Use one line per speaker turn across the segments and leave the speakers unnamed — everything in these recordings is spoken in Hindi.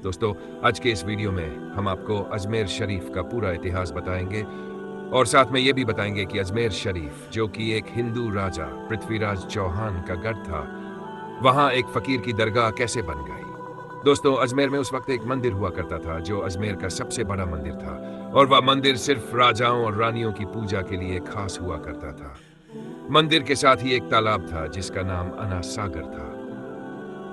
दोस्तों, आज के इस वीडियो में हम आपको अजमेर शरीफ का पूरा इतिहास बताएंगे और साथ में ये भी बताएंगे कि अजमेर शरीफ, जो कि एक हिंदू राजा पृथ्वीराज चौहान का गढ़ था, वहां एक फकीर की दरगाह कैसे बन गई। दोस्तों, अजमेर में उस वक्त एक मंदिर हुआ करता था जो अजमेर का सबसे बड़ा मंदिर था और वह मंदिर सिर्फ राजाओं और रानियों की पूजा के लिए खास हुआ करता था। मंदिर के साथ ही एक तालाब था जिसका नाम अना सागर था।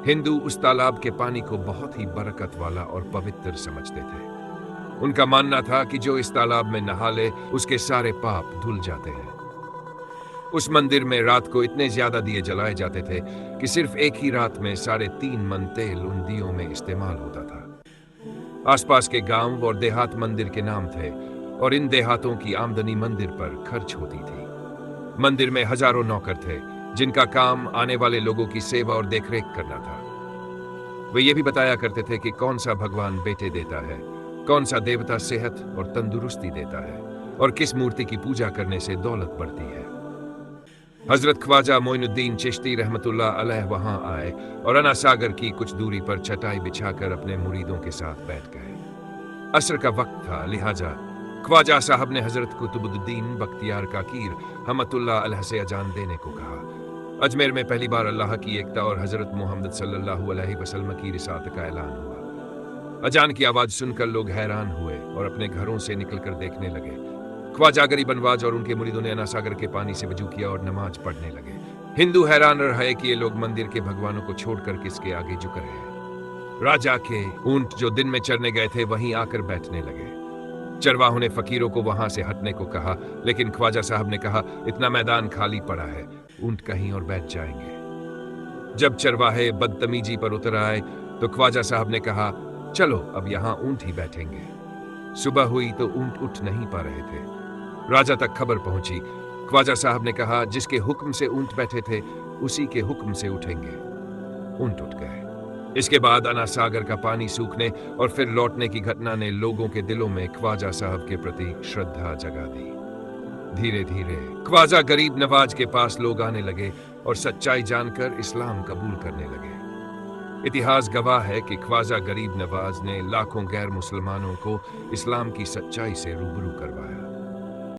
हिंदू उस तालाब के पानी को बहुत ही बरकत वाला और पवित्र समझते थे। उनका मानना था कि जो इस तालाब में नहा ले उसके सारे पाप धुल जाते हैं। उस मंदिर में रात को इतने ज्यादा दिए जलाए जाते थे कि सिर्फ एक ही रात में 3.5 मन तेल उन दियों में इस्तेमाल होता था। आसपास के गांव और देहात मंदिर के नाम थे और इन देहातों की आमदनी मंदिर पर खर्च होती थी। मंदिर में हजारों नौकर थे जिनका काम आने वाले लोगों की सेवा और देखरेख करना था। वे ये भी बताया करते थे कि कौन सा भगवान बेटे देता है, कौन सा देवता सेहत और तंदुरुस्ती देता है और किस मूर्ति की पूजा करने से दौलत बढ़ती है। हजरत ख्वाजा मोइनुद्दीन चिश्ती रहमतुल्लाह अलैह वहां आए और अना सागर की कुछ दूरी पर चटाई बिछाकर अपने मुरीदों के साथ बैठ गए। असर का वक्त था, लिहाजा ख्वाजा साहब ने हजरत कुतुबुद्दीन बख्तियार काकीर रहमतुल्लाह अलैह से अजान देने को कहा। अजमेर में पहली बार अल्लाह की एकता और हजरत मोहम्मद सल्लल्लाहु अलैहि वसल्लम की रिसालत का ऐलान हुआ। अजान की आवाज सुनकर लोग हैरान हुए और अपने घरों से निकलकर देखने लगे। ख्वाजा गरीब नवाज और उनके मुरीदों ने अना सागर के पानी से वजू किया और नमाज पढ़ने लगे। हिंदू हैरान रहे कि ये लोग मंदिर के भगवानों को छोड़कर किसके आगे झुक रहे हैं। राजा के ऊंट जो दिन में चरने गए थे वहीं आकर बैठने लगे। चरवाहों ने फकीरों को वहां से हटने को कहा, लेकिन ख्वाजा साहब ने कहा, इतना मैदान खाली पड़ा है, ऊंट कहीं और बैठ जाएंगे। जब चरवाहे बदतमीजी पर उतर आए तो ख्वाजा साहब ने कहा, चलो अब यहां ऊंट ही बैठेंगे। सुबह हुई तो ऊंट उठ नहीं पा रहे थे। राजा तक खबर पहुंची। ख्वाजा साहब ने कहा, जिसके हुक्म से ऊंट बैठे थे उसी के हुक्म से उठेंगे। ऊंट उठ गए। इसके बाद अना सागर का पानी सूखने और फिर लौटने की घटना ने लोगों के दिलों में ख्वाजा साहब के प्रति श्रद्धा जगा दी। धीरे धीरे ख्वाजा गरीब नवाज के पास लोग आने लगे और सच्चाई जानकर इस्लाम कबूल करने लगे। इतिहास गवाह है कि ख्वाजा गरीब नवाज ने लाखों गैर मुसलमानों को इस्लाम की सच्चाई से रूबरू करवाया।